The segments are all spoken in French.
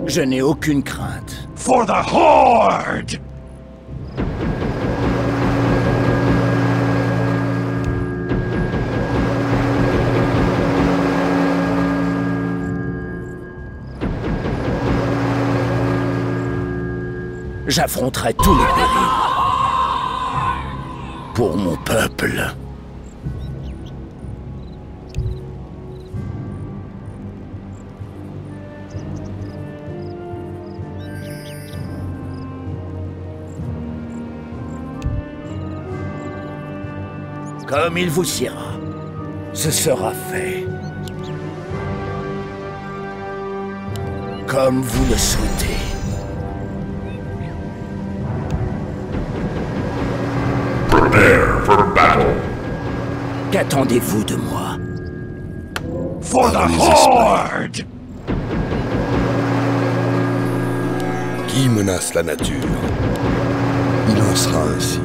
Je n'ai aucune crainte. For the Horde! J'affronterai tous les périls. Pour mon peuple. Comme il vous siera, ce sera fait. Comme vous le souhaitez. Prepare for battle. Qu'attendez-vous de moi? For the Horde! Qui menace la nature? Il en sera ainsi.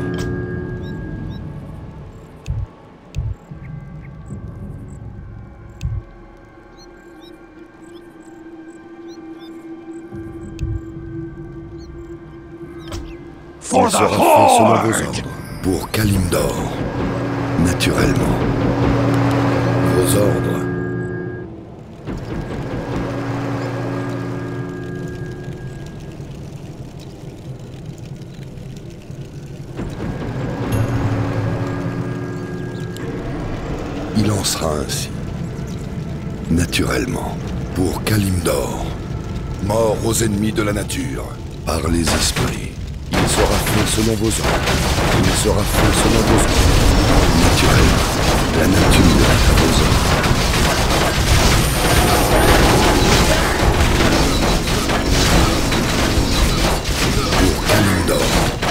For Il the sera fait selon vos Horde! ordres. Pour Kalimdor. Naturellement. Vos ordres. Il en sera ainsi. Naturellement. Pour Kalimdor. Mort aux ennemis de la nature. Par les esprits. Il sera fait selon vos ordres. Il sera fait selon vos ordres. Naturellement. La nature est à vos ordres. Pour Kalimdor,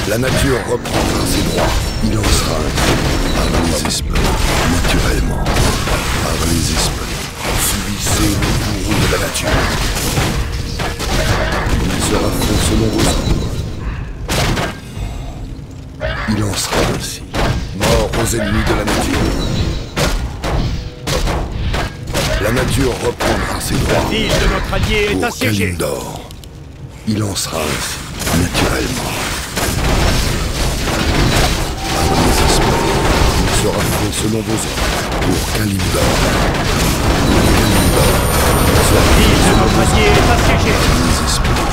la nature reprendra ses droits. Il en sera ainsi. Par les esprits. Naturellement. Par les esprits. Subissez le bourreau de la nature. Il sera fait selon vos ordres. Il en sera ainsi. Mort aux ennemis de la nature. La nature reprendra ses droits. L'île de notre allié est Pour assiégée. Kalimdor, il en sera ainsi, naturellement. Par les esprits, il sera fait selon vos ordres. Pour Kalimdor. Il sera fait L'île de selon notre vos allié ordres. est assiégée. Par les esprits,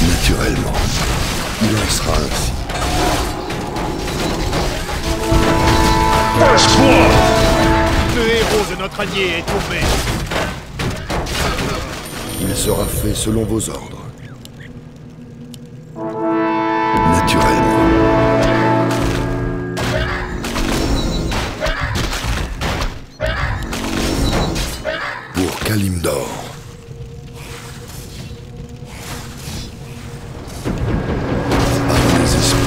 naturellement. Il en sera ainsi. First blood! Le héros de notre allié est tombé. Il sera fait selon vos ordres. Naturellement. Pour Kalimdor. Par les esprits.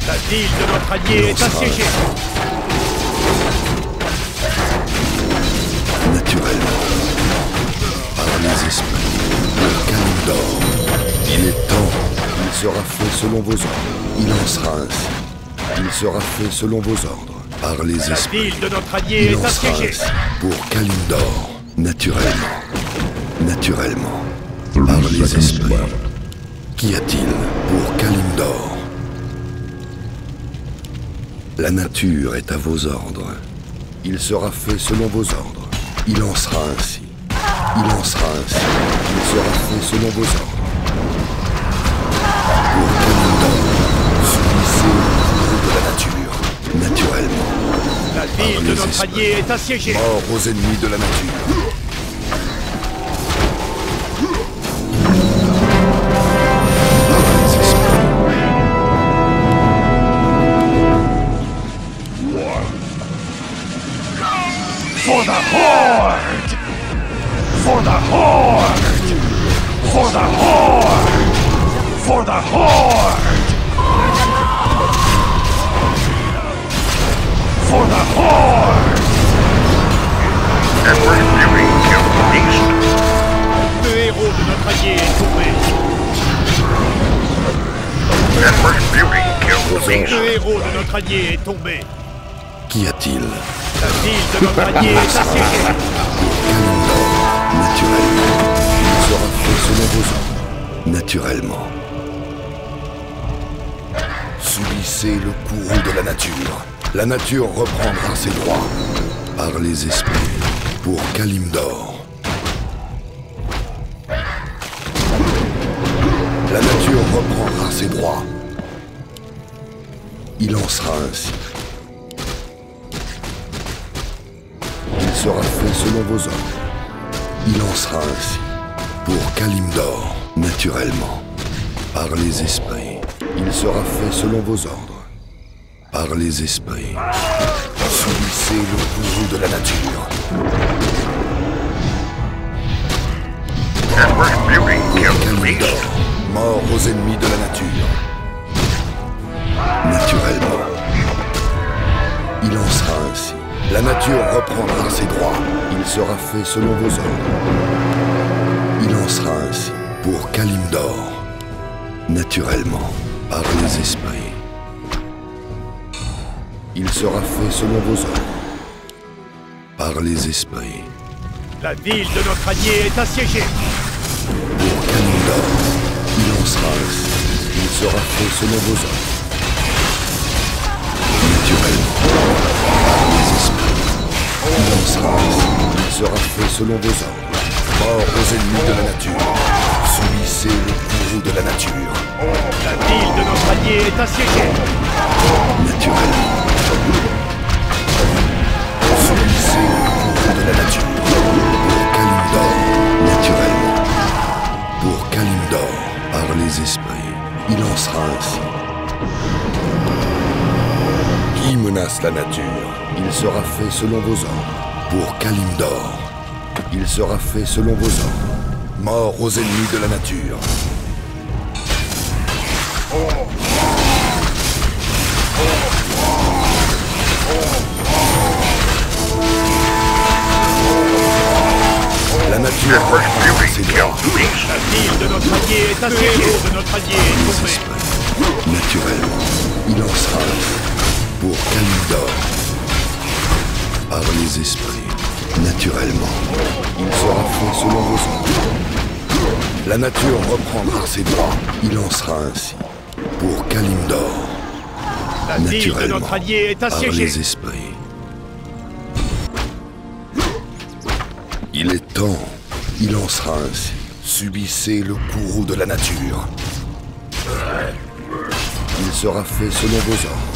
La ville de notre allié Il en est sera assiégée. Naturellement. Par les esprits. Pour Kalimdor. Il est temps. Il sera fait selon vos ordres. Il en sera ainsi. Il sera fait selon vos ordres. Par les La esprits. ville de notre allié Il est en sera assiégée. ainsi. Pour Kalimdor. Naturellement. Naturellement. Par les esprits. Qu'y a-t-il pour Kalimdor? La nature est à vos ordres. Il sera fait selon vos ordres. Il en sera ainsi. Il en sera ainsi. Il sera fait selon vos ordres. Pour Kalimdor, subissez le cours de la nature. Naturellement. La ville Par de les notre esprits. allié est assiégée. Mort aux ennemis de la nature. Par les esprits. For the Horde! For the Horde! For the Horde! For the Horde! For the Horde! Emperor's Fury killed the beast. Le héros de notre allié est tombé. Emperor's Fury killed the beast. Le héros de notre allié est tombé. Qu'y a-t-il? La ville de notre allié est assiégée. Kalimdor, naturellement. Il sera fait selon vos ordres. Naturellement. Subissez le courroux de la nature. La nature reprendra ses droits. Par les esprits. Pour Kalimdor. La nature reprendra ses droits. Il en sera ainsi. Il sera fait selon vos ordres. Il en sera ainsi. Pour Kalimdor, naturellement. Par les esprits. Il sera fait selon vos ordres. Par les esprits. Subissez le courroux de la nature. Emperor's beauty kills the beast. Kalimdor, mort aux ennemis de la nature. Naturellement. Il en sera ainsi. La nature reprendra ses droits. Il sera fait selon vos ordres. Il en sera ainsi. Pour Kalimdor. Naturellement. Par les esprits. Il sera fait selon vos ordres. Par les esprits. La ville de notre allié est assiégée. Pour Kalimdor. Il en sera ainsi. Il sera fait selon vos ordres. Naturellement. Par les esprits. Il en sera ainsi. Il sera fait selon vos ordres. Mort aux ennemis de la nature. Subissez le courroux de la nature. La ville de notre allié est assiégée. Naturellement. Subissez le courroux de la nature. Pour Kalimdor. Naturellement. Pour Kalimdor. Par les esprits. Il en sera ainsi. Qui menace la nature? Il sera fait selon vos ordres. Pour Kalimdor. Il sera fait selon vos ordres. Mort aux ennemis de la nature. La nature Emperor's reprendra beauty ses kills droits. the beast. La ville de notre allié est assiégée. Le héros de notre allié est Les tombé. esprits. Naturellement. Il en sera ainsi. Pour Kalimdor. Par les esprits. Naturellement. Il sera fait selon vos ordres. La nature reprendra ses droits. Il en sera ainsi. Pour Kalimdor. La ville de Naturellement. notre allié est Par assiégée. les esprits. Il est temps. Il en sera ainsi. Subissez le courroux de la nature. Il sera fait selon vos ordres.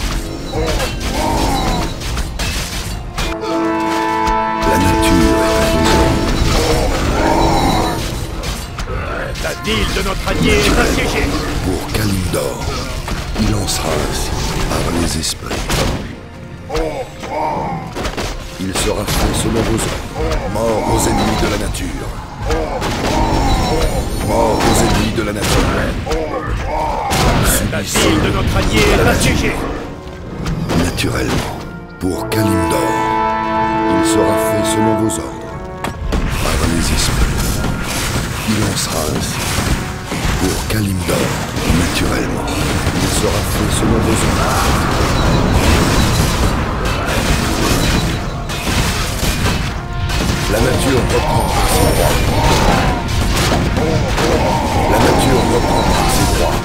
La nature est à vos ordres. La ville de notre allié est assiégée. Pour Kalimdor, il en sera ainsi. Par les esprits. Il sera fait selon vos ordres. Mort aux ennemis de la nature. Mort aux ennemis de la nature. La Subissez ville de notre allié est assiégée. naturellement. Pour Kalimdor, il sera fait selon vos ordres. Par les esprits. Il en sera ainsi. Pour Kalimdor, naturellement. Il sera fait selon vos ordres. La nature reprendra ses droits. La nature reprendra ses droits.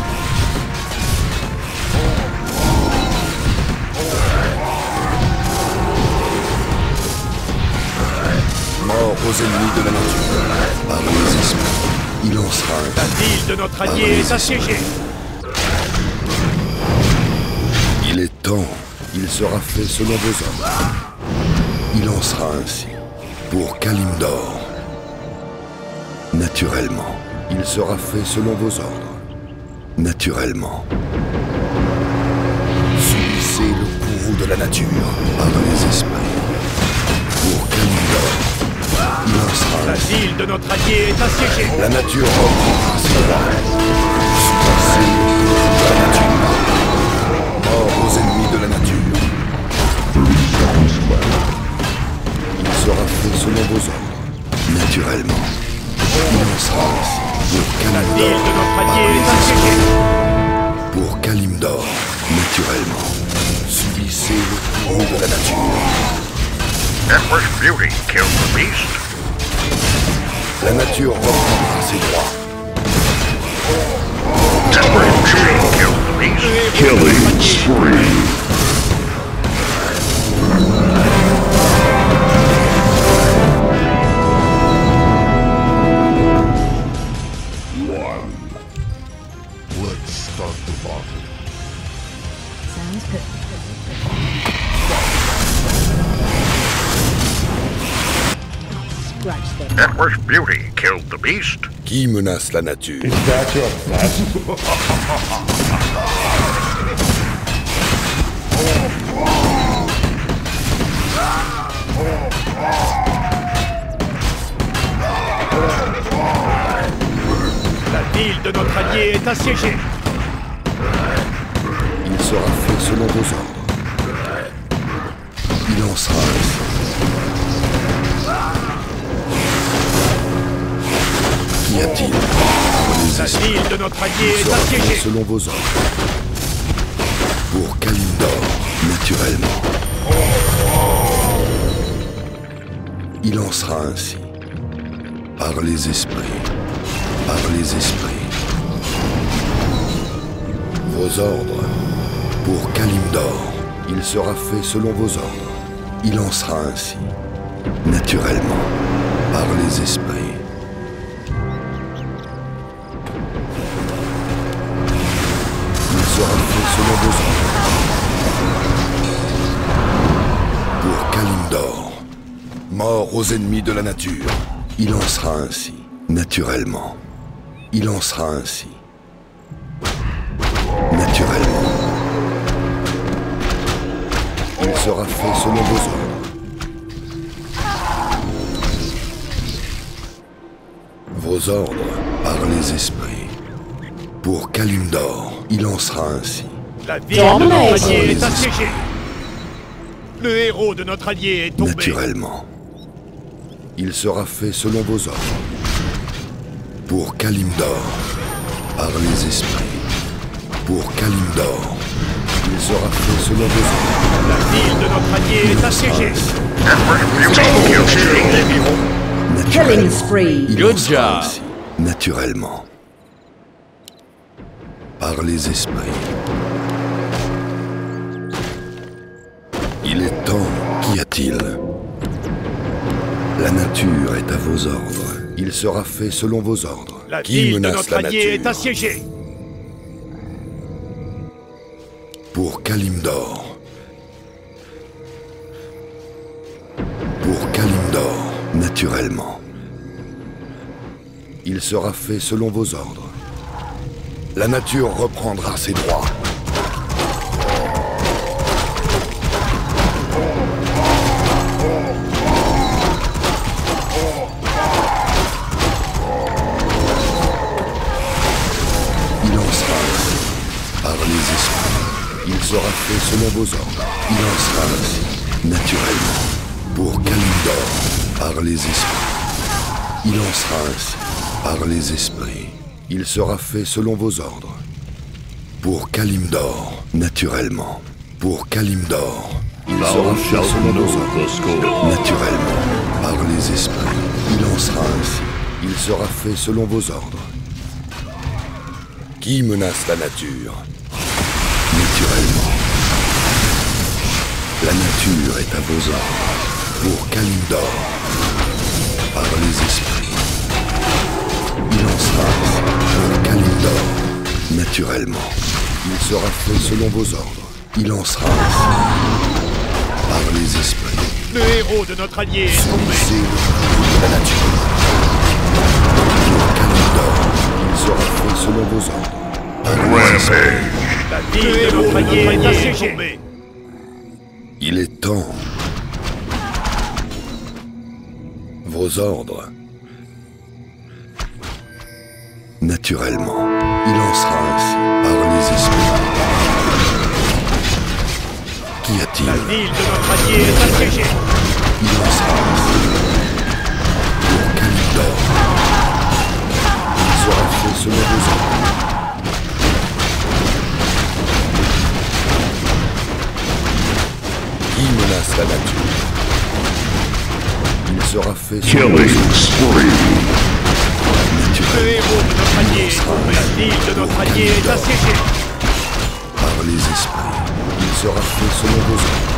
Mort aux ennemis de la nature. Par les esprits, il en sera La ainsi. ville de notre allié est assiégée. Il est temps. Il sera fait selon vos ordres. Il en sera ainsi. Pour Kalimdor. Naturellement. Il sera fait selon vos ordres. Naturellement. Subissez le courroux de la nature. Par les esprits. Pour Kalimdor. Il en sera La ainsi. ville de notre allié est assiégée. La nature reprendra ses droits. Subissez le courroux de la nature. Mort aux ennemis de la nature. Il sera fait selon vos ordres. Naturellement. Il en sera ainsi. Pour La ville Kalimdor. de notre allié Par est les assiégée. esprits. Pour Kalimdor. Naturellement. Subissez Subissez le courroux de la nature. Empress Beauty killed the beast. La nature reprendra ses droits. Empress Beauty killed the beast. Killing spree. Let's start the battle. Sounds good. Scratch them. Empress Beauty killed the beast. Qui menace la nature? Is that your best? La ville de notre allié est assiégée. Il sera fait selon vos ordres. Il en sera ainsi. Qu'y a-t-il? La ville de notre allié Il est sera fait assiégée. selon vos ordres. Pour Kalimdor, naturellement. Il en sera ainsi. Par les esprits. Par les esprits. Vos ordres. Pour Kalimdor, il sera fait selon vos ordres. Il en sera ainsi. Naturellement. Par les esprits. Il sera fait selon vos ordres. Pour Kalimdor, mort aux ennemis de la nature, il en sera ainsi, naturellement. Il en sera ainsi. Naturellement. Il sera fait selon vos ordres. Vos ordres par les esprits. Pour Kalimdor, il en sera ainsi. La ville de notre allié est assiégée. Le héros de notre allié est tombé. Naturellement. Il sera fait selon vos ordres. Pour Kalimdor, par les esprits. Pour Kalimdor, il sera fait selon vos ordres. La ville de notre allié est assiégée. Empress Beauty killed the beast. Killing spree. Il en sera ainsi, naturellement. Par les esprits. Il est temps, qu'y a-t-il? La nature est à vos ordres. Il sera fait selon vos ordres. La Qui ville de menace notre la allié est nature? assiégée. Pour Kalimdor. Pour Kalimdor, naturellement. Il sera fait selon vos ordres. La nature reprendra ses droits. Il en sera ainsi, par les esprits. Il sera fait selon vos ordres. Il en sera ainsi, naturellement. Pour Kalimdor, par les esprits. Il en sera ainsi, par les esprits. Il sera fait selon vos ordres. Pour Kalimdor, naturellement. Pour Kalimdor, il sera fait selon vos ordres. Naturellement, par les esprits. Il en sera ainsi. Il sera fait selon vos ordres. Qui menace la nature? Naturellement. La nature est à vos ordres. Pour Kalimdor, par les esprits. Il en sera ainsi. Pour Kalimdor, naturellement. Il sera fait selon vos ordres. Il en sera ainsi. Par les esprits. Le héros de notre allié est tombé. Subissez le courroux de la nature. Pour Kalimdor, il sera fait selon vos ordres. Par les esprits. La ville de notre allié est assiégée. Il est temps. Vos ordres. Naturellement, il en sera ainsi par les esprits. Qu'y a-t-il? La ville de notre allié est assiégée. Il en sera ainsi. Pour Kalimdor, il sera fait selon vos ordres. sera fait selon vos Killing spree. Le héros de notre allié est tombé. La ville de notre allié est assiégée. par les esprits. Il sera fait selon vos ordres.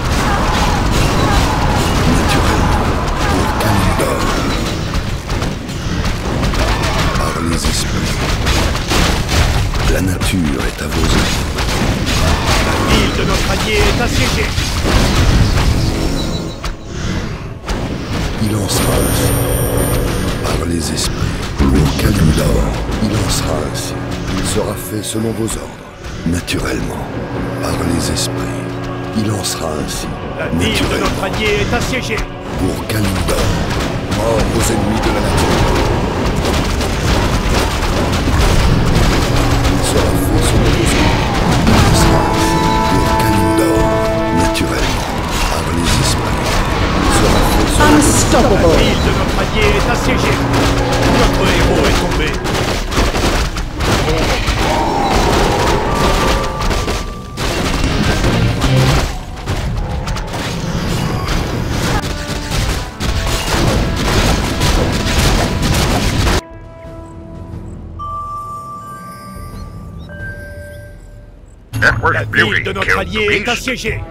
Naturellement, pour Kalimdor. Par les esprits. La nature est à vos ordres. La ville de notre allié est assiégée. Il en sera ainsi. Par les esprits. Pour Kalimdor, il en sera ainsi. Il sera fait selon vos ordres. Naturellement, par les esprits. Il en sera ainsi. La ville de notre allié est assiégée. Pour Kalimdor, mort aux ennemis de la nature. Il sera fait selon vos ordres. Il en sera ainsi. Pour Kalimdor, naturellement, par les esprits. Il sera fait selon vos ordres. La Unstoppable. ville de notre allié est assiégée. Notre héros est tombé. La Empress Beauty ville de notre killed allié the est beast. assiégée.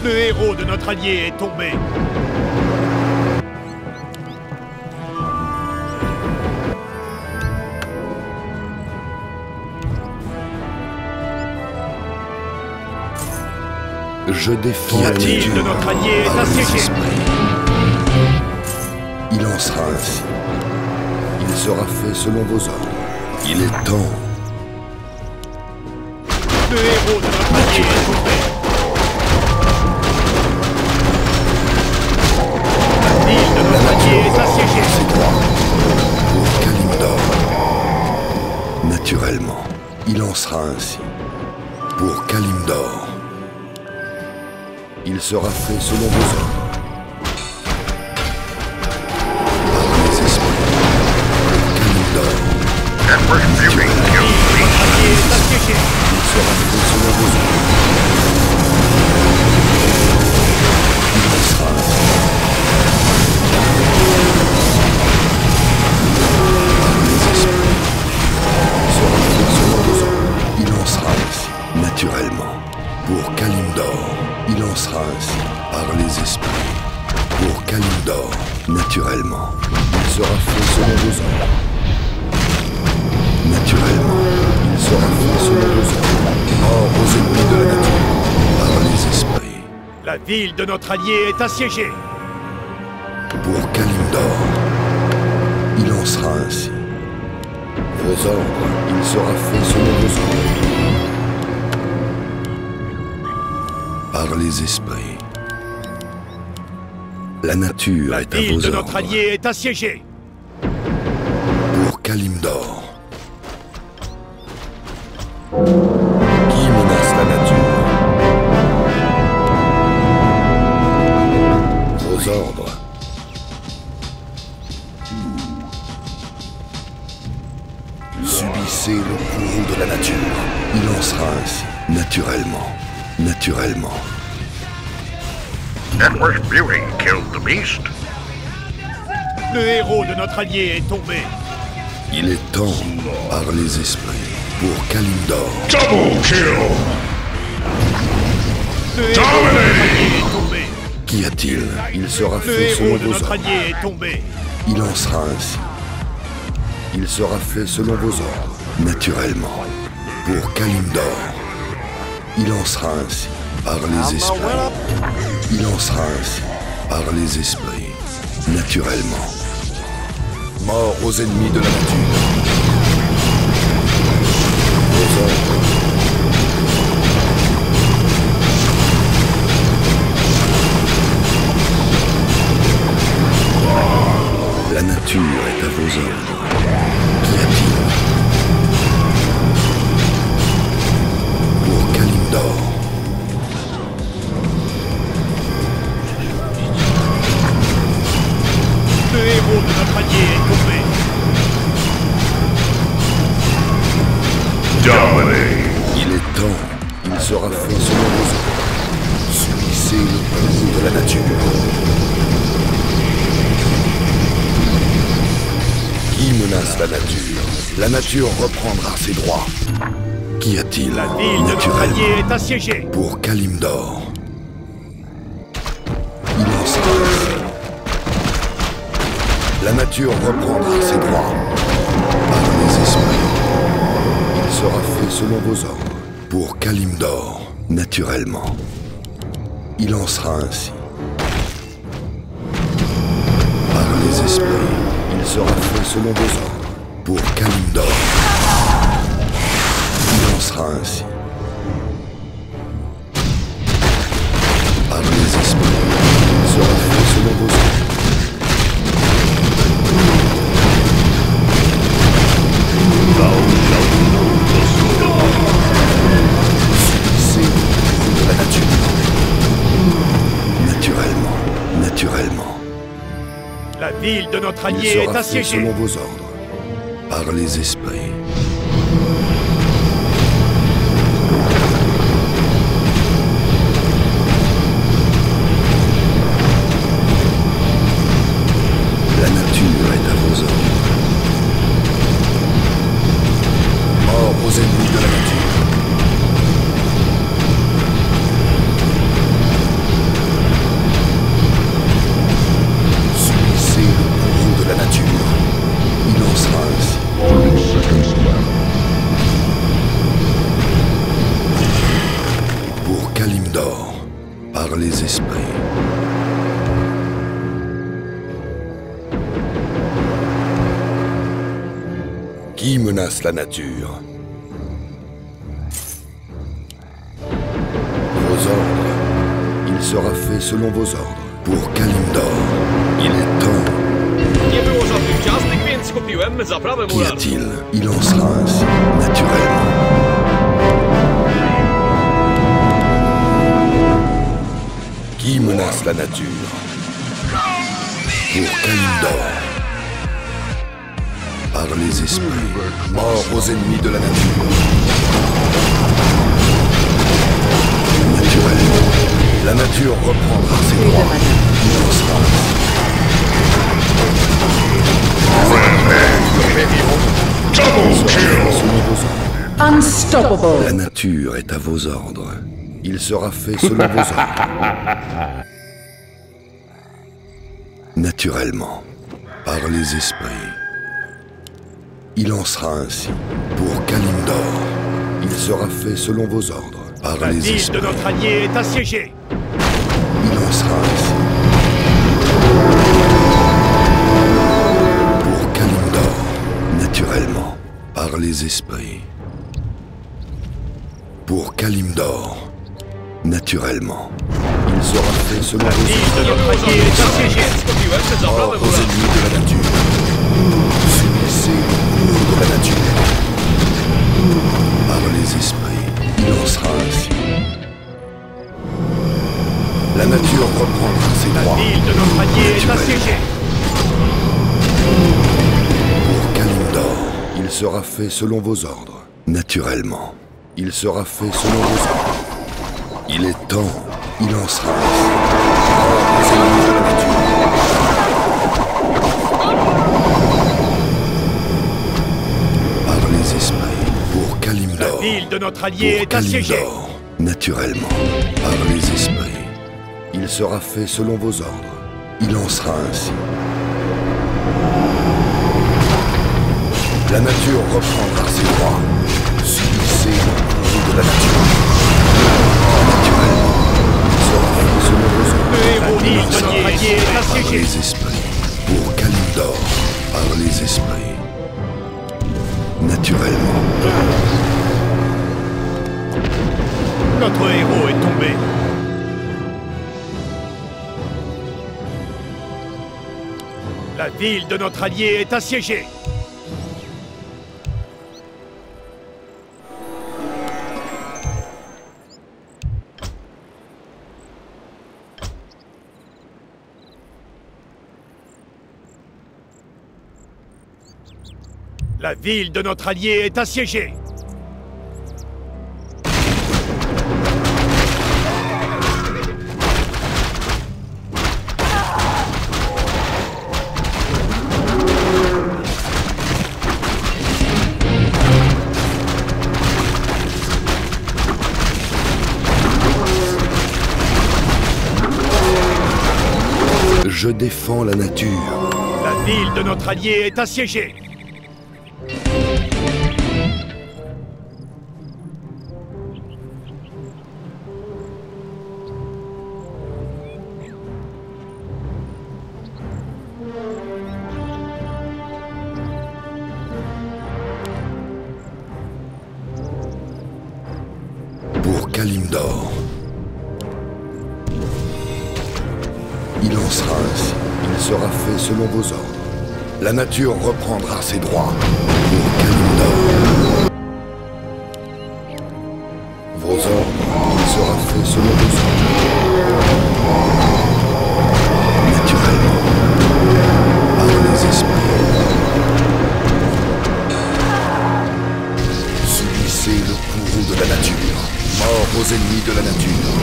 Le héros de notre allié est tombé. Je défie La la ville nature de notre allié est par les assiégée. esprits. Il en sera ainsi. Il sera fait selon vos ordres. Il est temps. Le héros de notre allié est tombé. La ville de notre allié est assiégée. C'est droit. Pour Kalimdor. Naturellement, il en sera ainsi. Pour Kalimdor. Il sera fait selon vos ordres. Par les esprits. Pour Kalimdor. Empress Beauty killed the beast. Allié est assiégé. Il sera fait selon vos ordres. Il en sera ainsi. Par les esprits. Il sera fait selon vos ordres. Il en sera ainsi. Naturellement. Pour Kalimdor. Il en sera ainsi. Par les esprits. Pour Kalimdor. Naturellement. Il sera fait selon vos ordres. Naturellement. Il sera fait selon vos ordres. Mort aux ennemis de la nature. Par les esprits. La ville de notre allié est assiégée. Pour Kalimdor. Il en sera ainsi. Vos ordres. Il sera fait selon vos ordres. Par les esprits. La nature La est à ville vos de ordres. notre allié est assiégée. Pour Kalimdor. Qui menace la nature? Vos ordres. Subissez le courroux de la nature. Il en sera ainsi. Naturellement. Naturellement. Empress Beauty killed the beast. Le héros de notre allié est tombé. Il est temps, par les esprits, pour Kalimdor. Double kill. Le héros de notre allié est tombé. Qu'y a-t-il? Il sera Le fait héros selon de vos notre ordres. allié est tombé. Il en sera ainsi. Il sera fait selon vos ordres, naturellement. Pour Kalimdor. Il en sera ainsi, par les esprits. Il en sera ainsi, par les esprits, naturellement. Mort aux ennemis de la nature. Vos ordres. La nature est à vos ordres. Qu'y a-t-il? Pour Kalimdor. Le héros de notre allié est tombé. Dominate. Il est temps. Il sera fait selon vos ordres. Subissez le courroux de la nature. menace la nature? La nature reprendra ses droits. Qu'y a-t-il? La ville de notre allié est assiégée. Pour Kalimdor. Il en sera ainsi. La nature reprendra ses droits. Par les esprits. Il sera fait selon vos ordres. Pour Kalimdor, naturellement. Il en sera ainsi. Par les esprits, il sera fait selon vos ordres. Pour Kalimdor, il en sera ainsi. Par les esprits, il sera fait selon vos ordres. C'est de la nature. Naturellement. La ville de notre Il allié est sera fait assiégée. selon vos ordres. Par les esprits. La nature est à vos ordres. Mort aux ennemis de la nature. Subissez le bourreau de la nature. Il en sera ainsi. Pour Kalimdor, par les esprits. Qui menace la nature? Vos ordres. Il sera fait selon vos ordres. Pour Kalimdor, il est temps. Nie było żadnych ciastek, więc kupiłem zaprawę Qu'y murarską. a-t-il? Il en sera ainsi, naturellement. Qui menace la nature? Pour Kalimdor. Par les esprits, mort aux ennemis de la nature. Naturellement, la nature reprendra ses droits. Il en sera ainsi. Selon vos ordres. Unstoppable. La nature est à vos ordres. Il sera fait selon vos ordres. Naturellement, par les esprits. Il en sera ainsi. Pour Kalimdor, il sera fait selon vos ordres. Par La les ville de esprits. notre allié est assiégée. Il en sera ainsi. Pour Kalimdor, naturellement, par les esprits. Pour Kalimdor, naturellement, il sera fait selon La vos ville de ordres. notre allié est assiégée. Kupiłem Mort zaprawę aux murarską. ennemis de la nature. Subissez le bourreau de la nature. Par les esprits, il en sera ainsi. La nature reprendra ses La droits. ville de notre allié est Naturellement. assiégée. Pour Kalimdor, il sera fait selon vos ordres. Naturellement, il sera fait selon vos ordres. Il est temps, il en sera ainsi. Mort aux ennemis de la nature. Par les esprits, pour La Kalimdor. ville de notre allié Pour est assiégée. Kalimdor, naturellement, par les esprits, il sera fait selon vos ordres. Il en sera ainsi. La nature reprendra ses droits. Subissez le bourreau de la nature. Naturellement, il sera fait selon vos ordres. Le héros Il de en notre sera allié ainsi. est Par assiégé. les esprits, pour Kalimdor, par les esprits. Naturellement. Notre héros est tombé. La ville de notre allié est assiégée. La ville de notre allié est assiégée. Je défends la nature. La ville de notre allié est assiégée. Pour Kalimdor. Il en sera ainsi. Il sera fait selon vos ordres. La nature reprendra ses droits. Pour Kalimdor. Vos ordres, il sera fait selon vos ordres. Naturellement. Par les esprits. Subissez le courroux de la nature. Mort aux ennemis de la nature.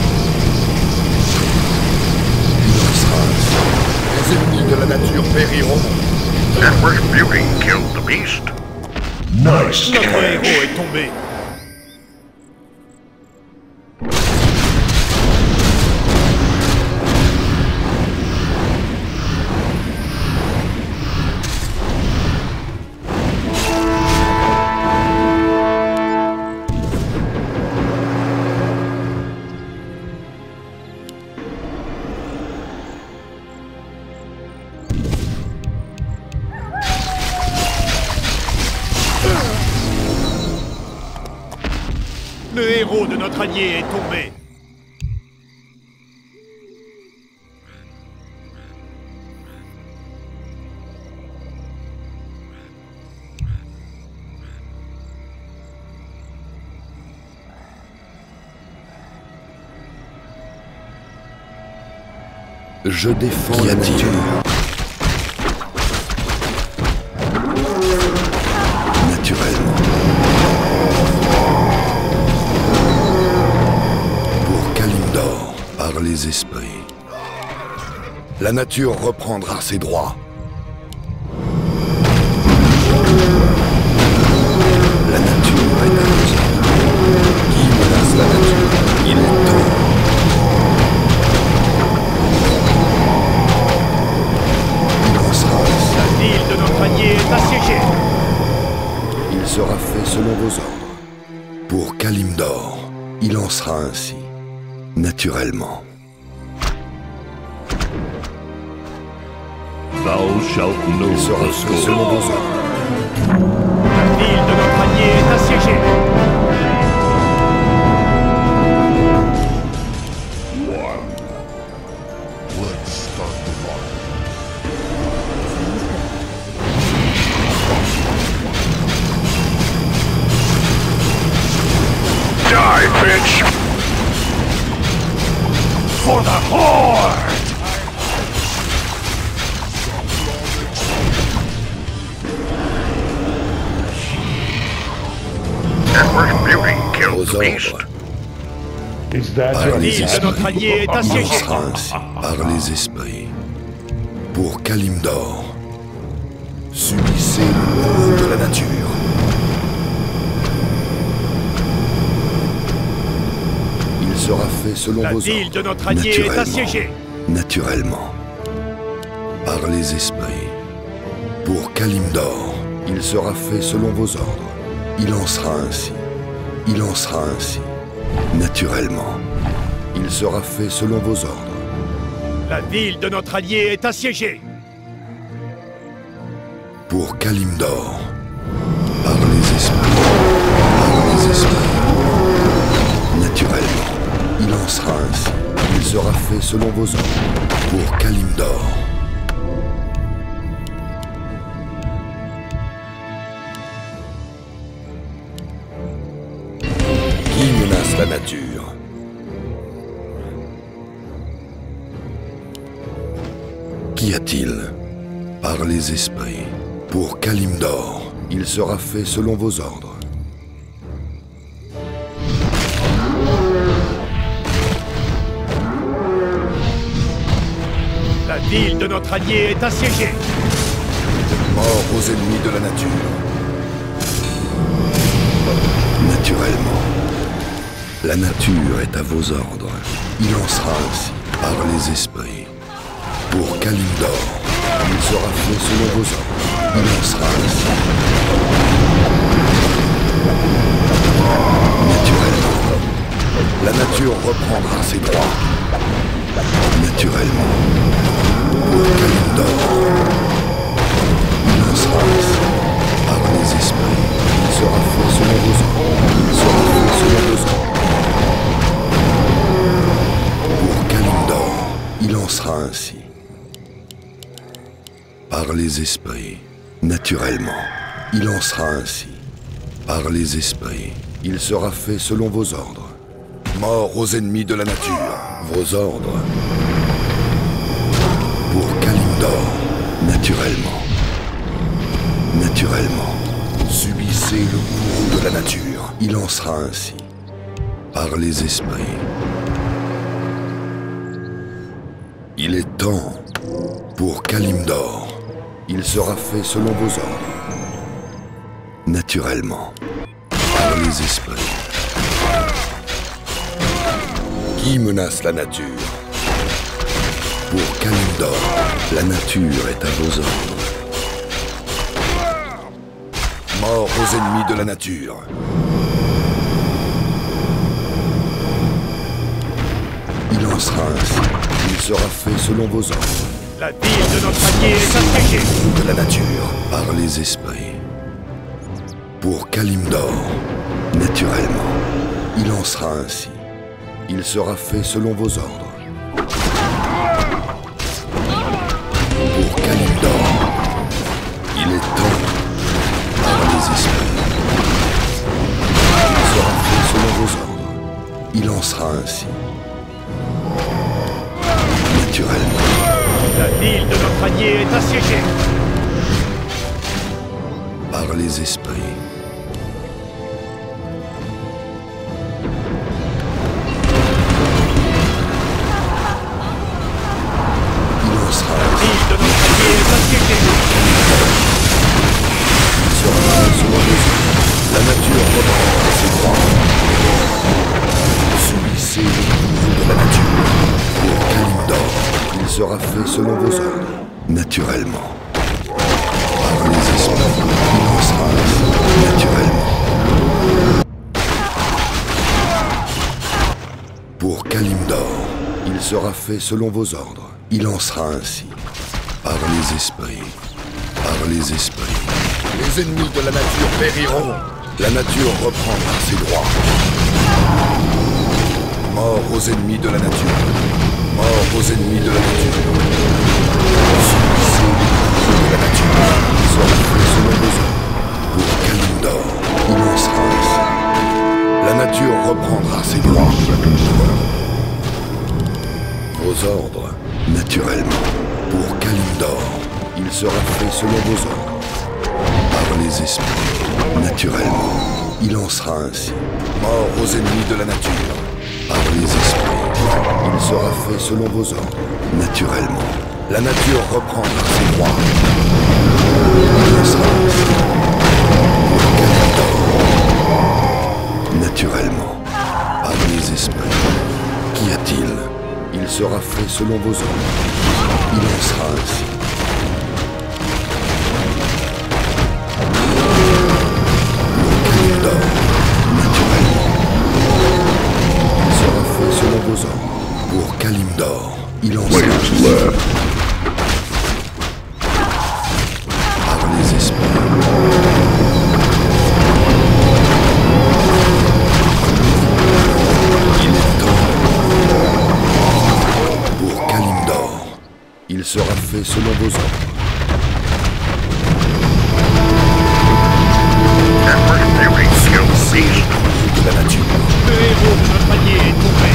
Il en sera ainsi. Les ennemis de la nature périront. Empress Beauty killed the beast. Nice Notre catch. héros est tombé. Le héros de notre allié est tombé. Je défends la nature. Naturellement. Pour Kalimdor, par les esprits. La nature reprendra ses droits. La nature est à vos ordres. Qui menace la nature? Il est temps. La ville de notre allié est assiégée. Il sera fait selon vos ordres. Pour Kalimdor, il en sera ainsi. Naturellement. Thou shalt know Il sera the fait score. selon vos ordres. La ville de notre allié est assiégée. Die, bitch! For the Horde! Empress Beauty killed Vos the beast. ordres. La Par les ville de notre esprits. allié est Il en assiégée. sera ainsi. Par les esprits. Pour Kalimdor. Subissez le courroux de la nature. Il sera fait selon La vos ville ordres. de notre allié est Naturellement. assiégée. Naturellement. Par les esprits. Pour Kalimdor, il sera fait selon vos ordres. Il en sera ainsi. Il en sera ainsi. Naturellement. Il sera fait selon vos ordres. La ville de notre allié est assiégée. Pour Kalimdor. Par les esprits. Par les esprits. Naturellement. Il en sera ainsi. Il sera fait selon vos ordres. Pour Kalimdor. Qui menace la nature? Qu'y a-t-il? Par les esprits. Pour Kalimdor, il sera fait selon vos ordres. La ville de notre allié est assiégée. Mort aux ennemis de la nature. Naturellement. La nature est à vos ordres. Il en sera ainsi par les esprits. Pour Kalimdor, il sera fait selon vos ordres. Il en sera ainsi. Naturellement, la nature reprendra ses droits. Naturellement, pour Kalimdor, il en sera ainsi. Par les esprits, il sera fait selon vos ordres. Il sera fait selon vos ordres. Pour Kalimdor, il en sera ainsi. Par les esprits, naturellement, il en sera ainsi. Par les esprits, il sera fait selon vos ordres. Mort aux ennemis de la nature, vos ordres. Pour Kalimdor, naturellement. Naturellement, subissez le courroux de la nature. Il en sera ainsi. Par les esprits. Il est temps. Pour Kalimdor, il sera fait selon vos ordres. Naturellement, par les esprits. Qui menace la nature? Pour Kalimdor, la nature est à vos ordres. Mort aux ennemis de la nature. Il en sera ainsi. Il sera fait selon vos ordres. La ville de notre allié est assiégée. De la nature, par les esprits. Pour Kalimdor, naturellement, il en sera ainsi. Il sera fait selon vos ordres. Pour Kalimdor, il est temps, par les esprits. Il sera fait selon vos ordres. Il en sera ainsi. Naturellement. La ville de notre allié est assiégée. Par les esprits. Il en sera La ville de notre allié est assiégée. Il sera fait selon vos ordres. La nature reprendra ses droits. Subissez le courroux de la nature. Pour Kalimdor, il sera fait selon vos ordres. Naturellement. Par les esprits, il en sera ainsi. Naturellement. Pour Kalimdor, il sera fait selon vos ordres. Il en sera ainsi. Par les esprits. Par les esprits. Les ennemis de la nature périront. La nature reprendra ses droits. Mort aux ennemis de la nature. Mort aux ennemis de la nature. Subissez les coups de la nature. Il sera fait selon vos ordres. Pour Kalimdor, il en sera ainsi. La nature reprendra ses droits. Vos ordres, naturellement. Pour Kalimdor, il sera fait selon vos ordres. Par les esprits, naturellement. Il en sera ainsi. Mort aux ennemis de la nature. Par les esprits, il sera fait selon vos ordres. Naturellement, la nature reprendra ses droits. Il en sera ainsi. Pour Kalimdor. Naturellement, par les esprits. Qu'y a-t-il? Il sera fait selon vos ordres. Il en sera ainsi. Pour Kalimdor, naturellement. Il sera fait selon vos ordres. Pour Kalimdor, il en sera ainsi. Par les esprits. Il est temps. Pour Kalimdor, il sera fait selon vos ordres. Emperor's fury kills the beast. De la nature. Le héros de notre allié est tombé.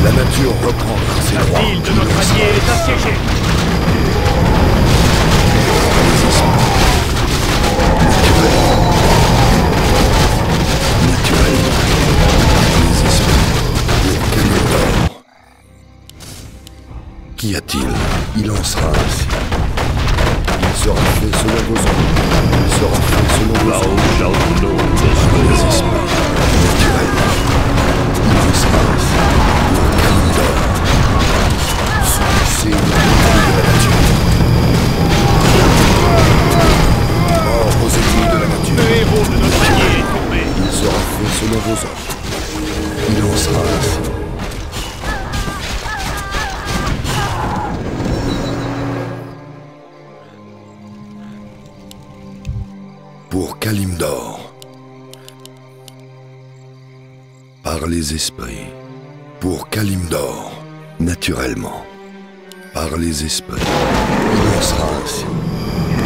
La nature reprendra ses La droits. ville de notre allié est assiégée. Naturellement. Les esprits. Pour Kalimdor. Qu'y a-t-il? Il en sera ainsi. Il sera fait selon vos ordres. Il sera fait selon vos ordres. Les esprits. Naturellement. Il en sera ainsi. Pour Kalimdor. Subissez le pour Kalimdor. Par les esprits, pour Kalimdor, naturellement. Par les esprits, il en sera ainsi.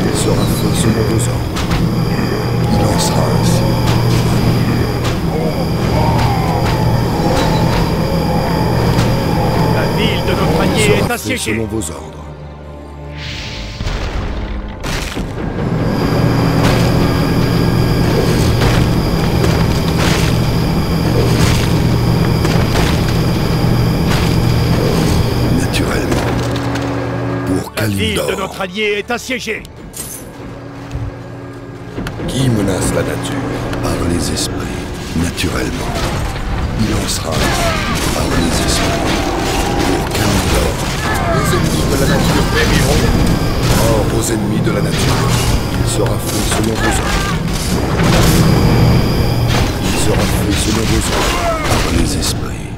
Il sera fait selon vos ordres. Il en sera ainsi. La ville de notre allié Il est sera fait assiégée. selon vos ordres. Naturellement. Pour La ville de Kalimdor. notre allié est assiégée. Qui menace la nature? Par les esprits, naturellement. Il en sera par les esprits. Pour Kalimdor. Les ennemis de la nature périront. Mort aux ennemis de la nature. Il sera fait selon vos ordres. Il sera fait selon vos ordres. Par les esprits,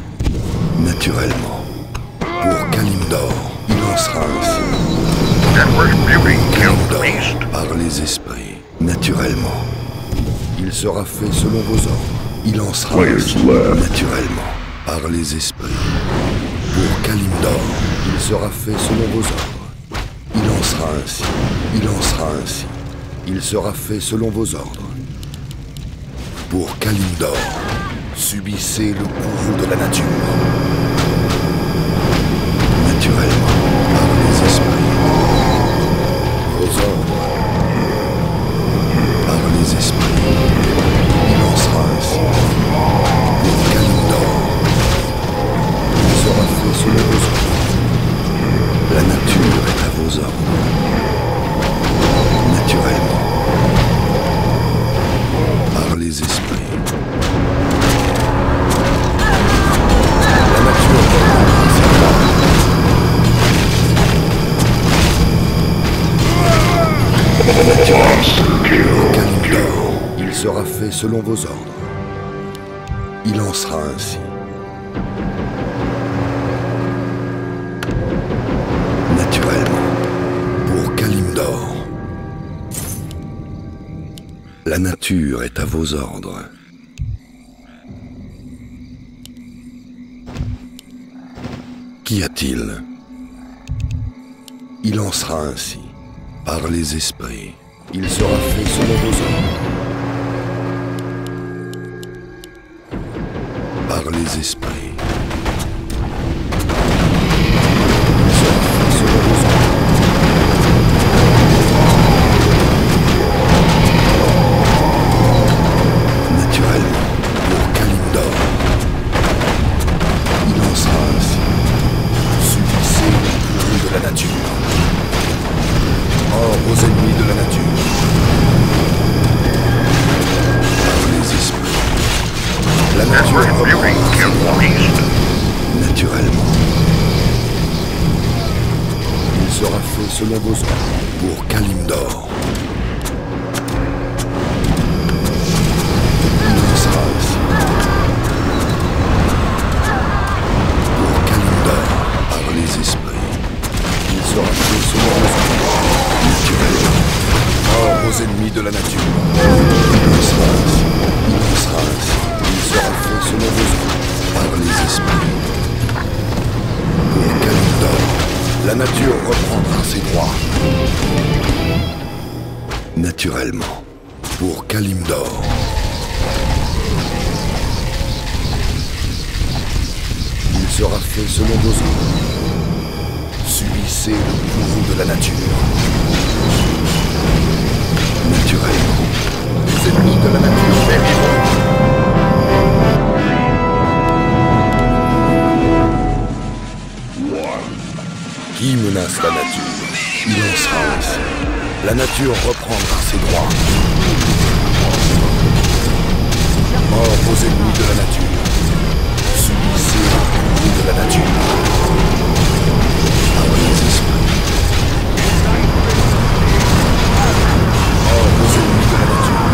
naturellement. Pour Kalimdor, il en sera ainsi. Empress Beauty killed the Kalimdor, beast. par les esprits, naturellement. Il sera fait selon vos ordres. Il en sera ainsi, naturellement, par les esprits. Pour Kalimdor, il sera fait selon vos ordres. Il en sera ainsi, il en sera ainsi. Il sera fait selon vos ordres. Pour Kalimdor, subissez le courroux de la nature. Naturellement, par les esprits. Vos ordres. Par les esprits. Il en sera ainsi. Pour Kalimdor. Il sera fait selon vos ordres. La nature est à vos ordres. Naturellement. Par les esprits. La nature reprendra ses droits. Kalimdor, il sera fait selon vos ordres. Il en sera ainsi. Naturellement, pour Kalimdor. La nature est à vos ordres. Qu'y a-t-il? Il en sera ainsi. Par les esprits, il sera fait selon vos ordres. Par les esprits. Il sera fait selon vos ordres. Naturellement, pour Kalimdor. Il en sera ainsi. Subissez le courroux de la nature. Mort aux ennemis de la nature. Par les esprits. La nature Empress Beauty reprendra ses killed the droits. beast. Naturellement. Il sera fait selon vos ordres. Pour Kalimdor. Il en sera ainsi. Pour Kalimdor, par les esprits. Il sera fait selon vos ordres. Naturellement. Mort aux ennemis de la nature. Il en sera ainsi. Il en sera ainsi. Il sera fait selon vos ordres. Par les esprits. Pour Kalimdor, la nature reprendra ses droits. Naturellement. Pour Kalimdor. Il sera fait selon vos ordres. Subissez le courroux de la nature. Naturellement. Les ennemis de la nature périront. Qui menace la nature? Il en sera ainsi. La nature reprendra ses droits. Mort aux ennemis de la nature. Subissez le courroux de la nature. Par les esprits. Mort aux ennemis de la nature.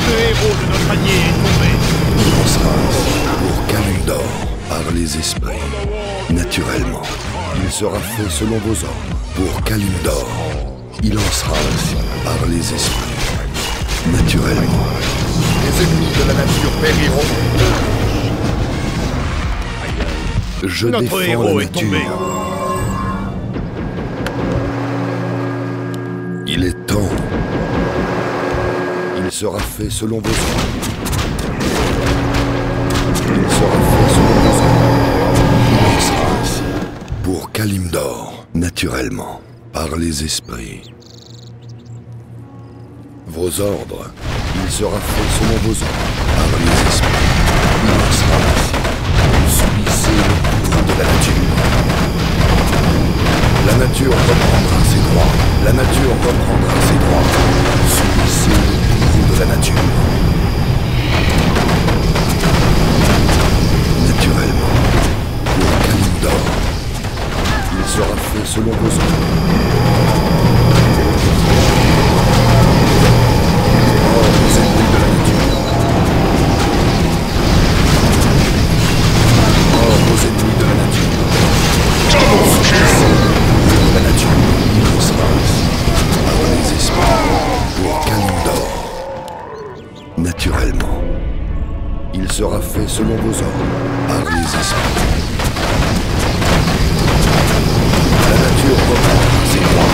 Le héros de notre allié est tombé. Il en sera ainsi. Pour Kalimdor, par les esprits. Naturellement, il sera fait selon vos ordres. Pour Kalimdor, Il en sera ainsi par les esprits, naturellement. Les ennemis de la nature périront. Je Notre défends héros la est tombé. nature. Il est temps. Il sera fait selon vos ordres. Il sera fait selon vos ordres. Il en sera ainsi. Pour Kalimdor, naturellement, par les esprits. Vos ordres, il sera fait selon vos ordres, par les esprits. Il en sera ainsi. Subissez le cours de la nature. La nature reprendra ses droits. La nature reprendra ses droits. Subissez le cours de la nature. Naturellement, pour Kalimdor, il sera fait selon vos ordres. Mort aux ennemis de la nature. Mort aux ennemis de la nature. La nature, il en sera ainsi. Par les esprits, pour Kalimdor. Naturellement, il sera fait selon vos ordres, par les esprits. La nature reprendra ses droits.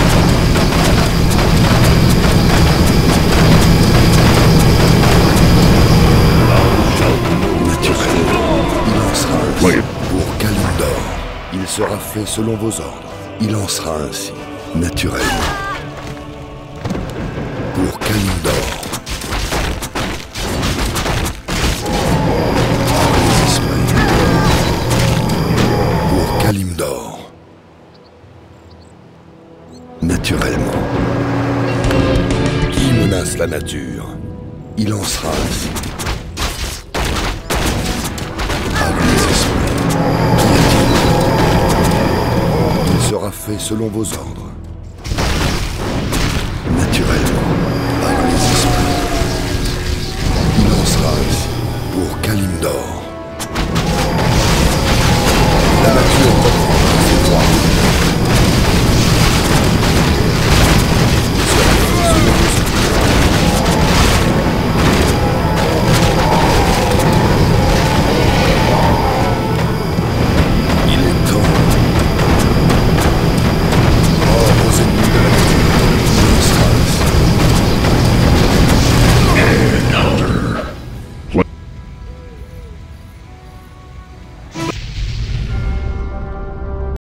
Naturellement, il en sera ainsi. Pour Kalimdor, il sera fait selon vos ordres. Il en sera ainsi, naturellement. Pour Kalimdor. Par les esprits. Pour Kalimdor. Naturellement. Qui menace la nature? Il en sera ainsi. Par les esprits. Qui est-il? Il sera fait selon vos ordres.